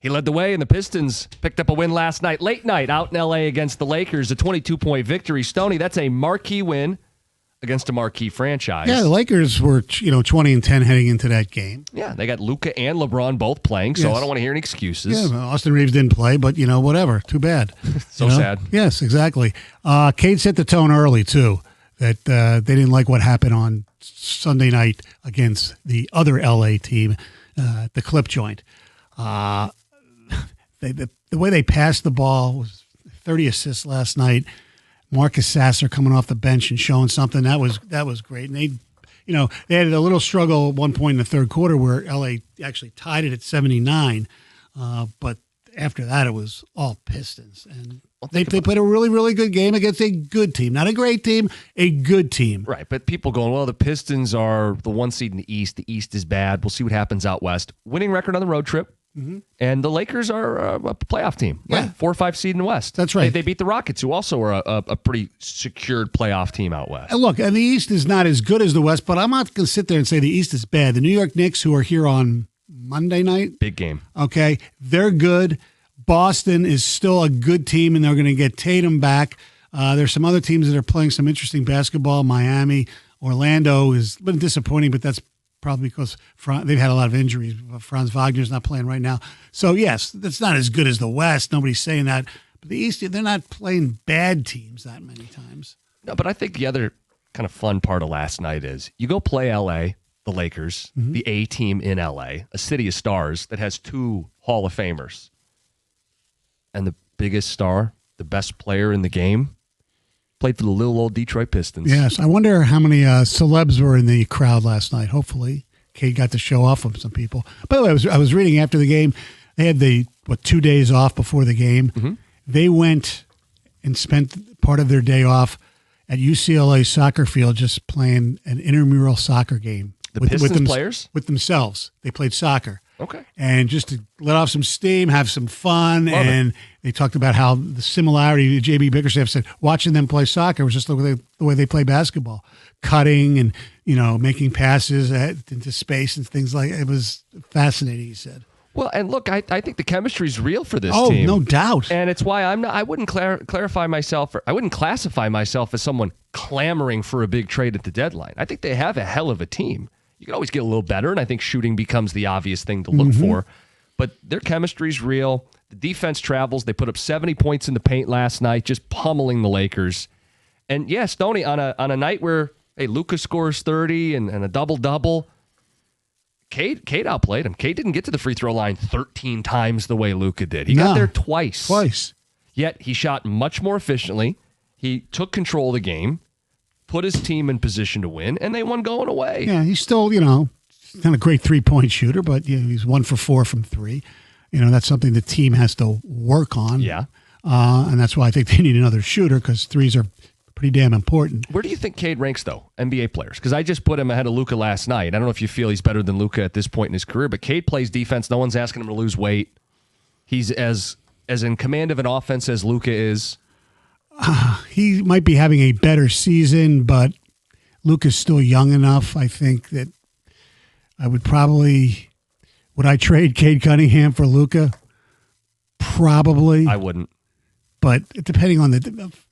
He led the way, and the Pistons picked up a win last night, late night, out in L.A. against the Lakers, a 22-point victory. Stoney, that's a marquee win against a marquee franchise. Yeah, the Lakers were 20-10 heading into that game. Yeah, they got Luka and LeBron both playing, so Yes. I don't want to hear any excuses. Yeah, well, Austin Reeves didn't play, but, whatever. Too bad. Sad. Yes, exactly. Cade set the tone early, too, that they didn't like what happened on Sunday night against the other L.A. team, the Clip Joint. The way they passed the ball was 30 assists last night. Marcus Sasser coming off the bench and showing something that was great. And they had a little struggle at one point in the third quarter where LA actually tied it at 79, but after that it was all Pistons. And they played a really, really good game against a good team, not a great team, a good team. Right, but people going, well, the Pistons are the 1 seed in the East. The East is bad. We'll see what happens out West. Winning record on the road trip. Mm-hmm. And the Lakers are a playoff team, right? Yeah. 4 or 5 seed in the West. That's right. They beat the Rockets, who also are a pretty secured playoff team out West. And look, and the East is not as good as the West, but I'm not going to sit there and say the East is bad. The New York Knicks, who are here on Monday night. Big game. Okay, they're good. Boston is still a good team, and they're going to get Tatum back. There's some other teams that are playing some interesting basketball. Miami, Orlando has been disappointing, but that's probably because they've had a lot of injuries. Franz Wagner's not playing right now. So, yes, that's not as good as the West. Nobody's saying that. But the East, they're not playing bad teams that many times. No, but I think the other kind of fun part of last night is you go play L.A., the Lakers, the A team in L.A., a city of stars that has 2 Hall of Famers. And the biggest star, the best player in the game, played for the little old Detroit Pistons. Yes, I wonder how many celebs were in the crowd last night. Hopefully, Cade got to show off with some people. By the way, I was reading after the game. They had 2 days off before the game. Mm-hmm. They went and spent part of their day off at UCLA soccer field, just playing an intramural soccer game. Pistons players? With themselves. They played soccer. Okay. And just to let off some steam, have some fun. Love it. They talked about how the similarity, J.B. Bickerstaff said, watching them play soccer was just the way they play basketball. Cutting and, making passes into space and things like that. It was fascinating, he said. Well, and look, I think the chemistry is real for this Oh, team. no doubt. And it's why I wouldn't clarify myself, or I wouldn't classify myself as someone clamoring for a big trade at the deadline. I think they have a hell of a team. You can always get a little better, and I think shooting becomes the obvious thing to look for. But their chemistry's real. The defense travels. They put up 70 points in the paint last night, just pummeling the Lakers. And yeah, Stoney, on a night where, hey, Luka scores 30 and a double-double, Cade outplayed him. Cade didn't get to the free throw line 13 times the way Luka did. He got there twice. Yet he shot much more efficiently. He took control of the game, put his team in position to win, and they won going away. Yeah, he's still, not a great three-point shooter, but he's 1 for 4 from 3. That's something the team has to work on. Yeah. And that's why I think they need another shooter, because threes are pretty damn important. Where do you think Cade ranks, though, NBA players? Because I just put him ahead of Luka last night. I don't know if you feel he's better than Luka at this point in his career, but Cade plays defense. No one's asking him to lose weight. He's as in command of an offense as Luka is. He might be having a better season, but Luka's still young enough. I think that I would I trade Cade Cunningham for Luka? Probably. I wouldn't. But depending on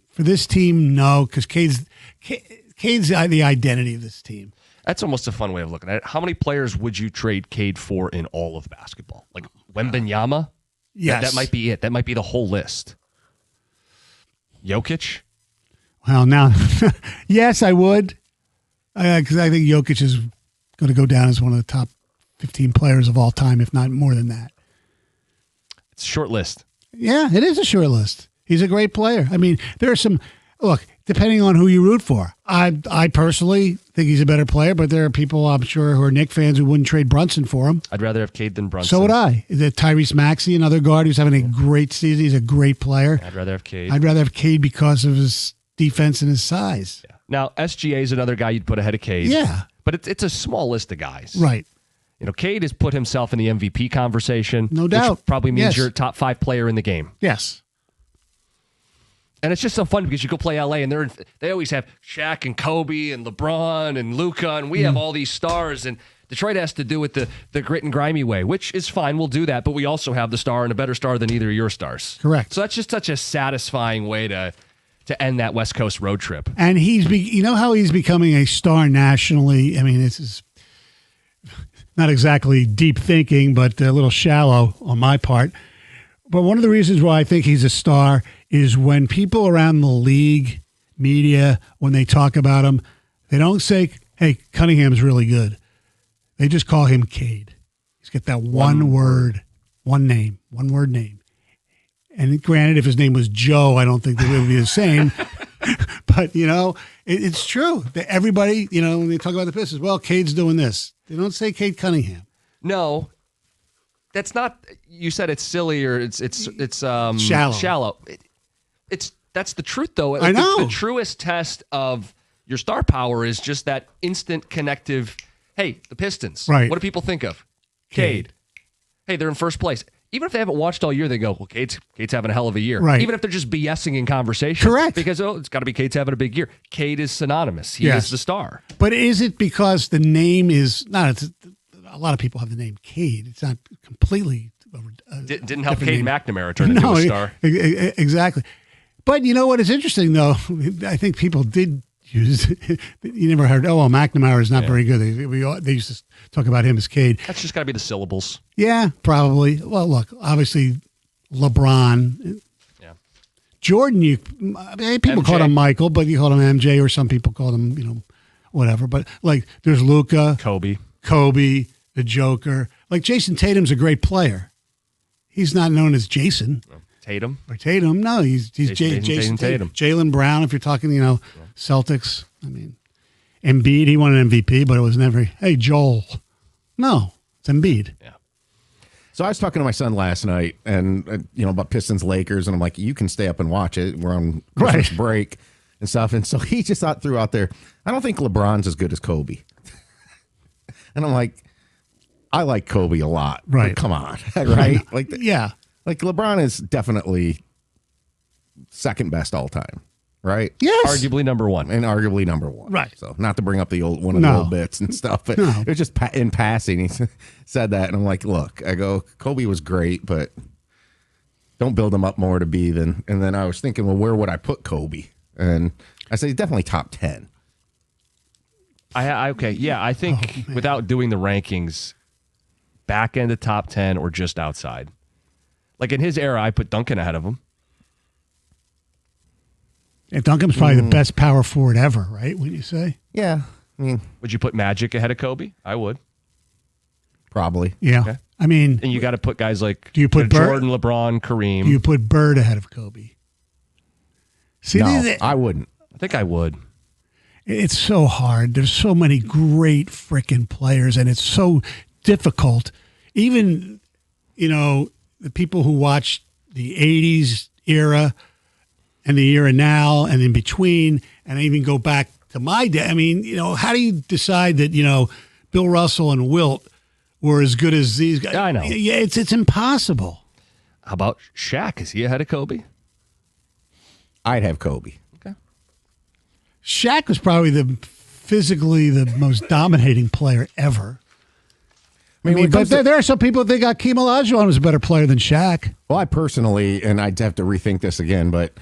for this team, no, because Cade's the identity of this team. That's almost a fun way of looking at it. How many players would you trade Cade for in all of basketball? Like Wembanyama? Yes. That might be it. That might be the whole list. Jokic? Well, now, yes, I would. Because I think Jokic is going to go down as one of the top 15 players of all time, if not more than that. It's a short list. Yeah, it is a short list. He's a great player. I mean, there are some, look, depending on who you root for. I personally think he's a better player, but there are people, I'm sure, who are Knicks fans who wouldn't trade Brunson for him. I'd rather have Cade than Brunson. So would I. Tyrese Maxey, another guard who's having a great season. He's a great player. I'd rather have Cade. I'd rather have Cade because of his defense and his size. Yeah. Now, SGA is another guy you'd put ahead of Cade. Yeah. But it's a small list of guys. Right. Cade has put himself in the MVP conversation. No doubt. Which probably means Yes. you're a top 5 player in the game. Yes. And it's just so fun because you go play LA and they always have Shaq and Kobe and LeBron and Luka, and we have all these stars. And Detroit has to do it the grit and grimy way, which is fine. We'll do that, but we also have the star and a better star than either of your stars. Correct. So that's just such a satisfying way to end that West Coast road trip. And you know how he's becoming a star nationally? I mean, this is not exactly deep thinking, but a little shallow on my part. But one of the reasons why I think he's a star is when people around the league, media, when they talk about him, they don't say, hey, Cunningham's really good. They just call him Cade. He's got that one word name. And granted, if his name was Joe, I don't think they would be the same. But, it's true. Everybody, when they talk about the Pistons, well, Cade's doing this. They don't say Cade Cunningham. No, that's not. You said it's silly or it's shallow. Shallow. That's the truth, though. I know. The truest test of your star power is just that instant connective. Hey, the Pistons. Right. What do people think of? Cade. Hey, they're in first place. Even if they haven't watched all year, they go, well, Cade's having a hell of a year. Right. Even if they're just BSing in conversation. Correct. Because, it's got to be Cade's having a big year. Cade is synonymous. He is the star. But is it because the name is not, a lot of people have the name Cade. It's not completely. Didn't help Cade McNamara turn into a star. Exactly. But you know what is interesting, though? I think people did use, you never heard, McNamara is not very good. They used to talk about him as Cade. That's just got to be the syllables. Yeah, probably. Well, look, obviously, LeBron. Yeah. Jordan, people MJ. called him Michael, but you called him MJ, or some people called him, whatever. But, like, there's Luka. Kobe, the Joker. Like, Jason Tatum's a great player. He's not known as Jason. Tatum. Or Tatum. No, he's Jason Tatum. Jaylen Brown, if you're talking, Celtics. I mean, Embiid, he won an MVP, but it was never, hey, Joel. No, it's Embiid. Yeah. So I was talking to my son last night and, about Pistons Lakers, and I'm like, you can stay up and watch it. We're on Christmas break and stuff. And so he just threw out there, I don't think LeBron's as good as Kobe. And I'm like, I like Kobe a lot. Right. Come on. Right? Yeah. Like LeBron is definitely second best all time, right? Yes. Arguably number one. And arguably number one. Right. So not to bring up the old one of the old bits and stuff, but it was just in passing. He said that, and I'm like, look, I go, Kobe was great, but don't build him up more to be than. And then I was thinking, well, where would I put Kobe? And I said, he's definitely top 10. Okay. Yeah, I think without doing the rankings, back end of top 10 or just outside. Like in his era, I put Duncan ahead of him. And Duncan's probably the best power forward ever, right? Wouldn't you say? Yeah. I mean, would you put Magic ahead of Kobe? I would. Probably. Yeah. Okay. I mean, and you got to put guys like do you put Jordan, LeBron, Kareem. Do you put Bird ahead of Kobe? See, no, I wouldn't. I think I would. It's so hard. There's so many great freaking players, and it's so difficult. Even, the people who watch the 80s era and the era now and in between, and I even go back to my day. I mean, how do you decide that, Bill Russell and Wilt were as good as these guys? I know. Yeah, it's impossible. How about Shaq? Is he ahead of Kobe? I'd have Kobe. Okay. Shaq was probably physically the most dominating player ever. I mean, but there are some people that think Hakeem Olajuwon was a better player than Shaq. Well, I personally, and I'd have to rethink this again, but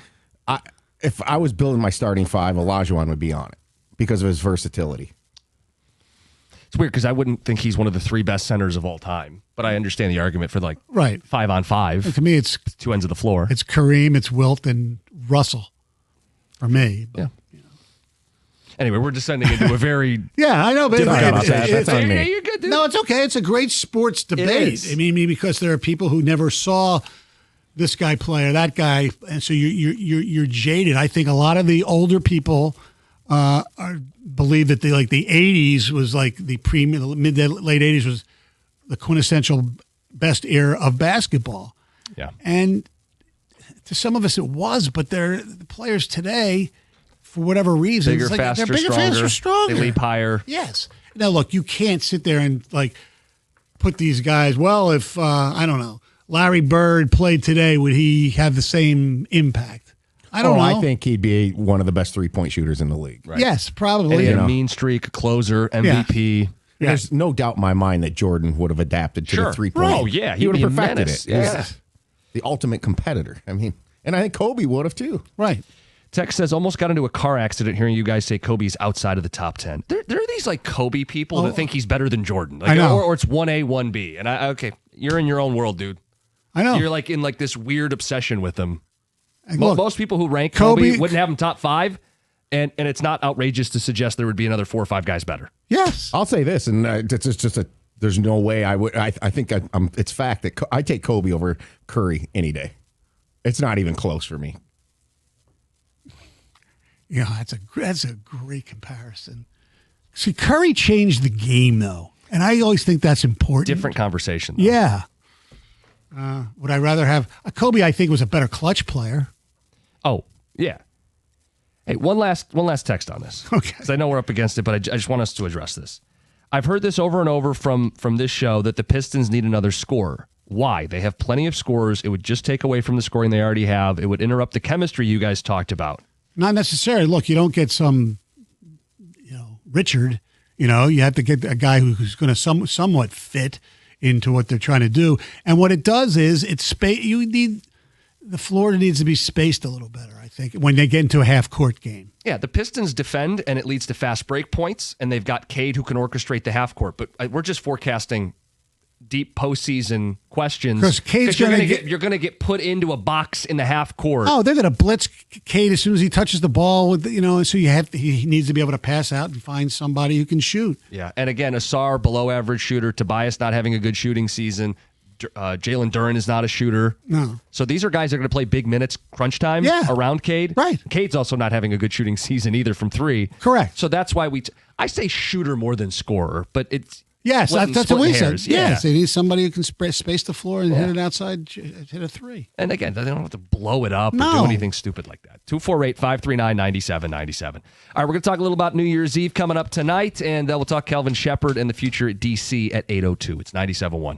if I was building my starting five, Olajuwon would be on it because of his versatility. It's weird because I wouldn't think he's one of the three best centers of all time, but I understand the argument for 5-on-5. And to me, it's two ends of the floor. It's Kareem, it's Wilt, and Russell for me. But, yeah. Anyway, we're descending into a very I know, but that's on me. You're good, dude. No, it's okay. It's a great sports debate. I mean, because there are people who never saw this guy play or that guy, and so you're jaded. I think a lot of the older people believe that the 80s was like the mid to late 80s was the quintessential best era of basketball. Yeah, and to some of us it was, but the players today, for whatever reason, bigger, faster, stronger. They leap higher. Yes. Now, look, you can't sit there and put these guys. Well, if I don't know, Larry Bird played today, would he have the same impact? I don't know. I think he'd be one of the best 3-point shooters in the league. Right. Yes, probably. And a mean streak, closer, MVP. Yeah. There's no doubt in my mind that Jordan would have adapted to the three-point. Oh, yeah. He would He'd have be a perfected menace. it. Yeah. The ultimate competitor. I mean, and I think Kobe would have too. Right. Tex says, almost got into a car accident hearing you guys say Kobe's outside of the top 10. There are these like Kobe people that think he's better than Jordan. Like, I know. Or it's 1A, 1B. And okay, you're in your own world, dude. I know. You're like in like this weird obsession with him. And look, Most people who rank Kobe wouldn't have him top 5. And it's not outrageous to suggest there would be another 4 or 5 guys better. yes. I'll say this, and it's just there's no way I would. I think it's fact that I take Kobe over Curry any day. It's not even close for me. Yeah, that's a great comparison. See, Curry changed the game, though. And I always think that's important. Different conversation, though. Yeah. Would I rather have Kobe? I think was a better clutch player. Oh, yeah. Hey, one last text on this. Okay. Because I know we're up against it, but I just want us to address this. I've heard this over and over from this show that the Pistons need another scorer. Why? They have plenty of scorers. It would just take away from the scoring they already have. It would interrupt the chemistry you guys talked about. Not necessarily. Look, you don't get some, Richard. You have to get a guy who's going to somewhat fit into what they're trying to do. And what it does is the floor needs to be spaced a little better, I think, when they get into a half-court game. Yeah, the Pistons defend, and it leads to fast break points, and they've got Cade who can orchestrate the half court. But we're just forecasting deep postseason questions. Because you're going to get put into a box in the half court. Oh, they're going to blitz Cade as soon as he touches the ball. So he needs to be able to pass out and find somebody who can shoot. Yeah, and again, Asar, below average shooter. Tobias not having a good shooting season. Jalen Duren is not a shooter. No. So these are guys that are going to play big minutes, crunch time around Cade. Right. Cade's also not having a good shooting season either from 3. Correct. So that's why I say shooter more than scorer, but it's yes, that's what we said. Yeah. Yes, they need somebody who can space the floor and hit it outside, hit a 3. And again, they don't have to blow it up or do anything stupid like that. 248-539-9797. All right, we're going to talk a little about New Year's Eve coming up tonight, and we'll talk Kelvin Shepard and the future at DC at 8:02. It's 97.1.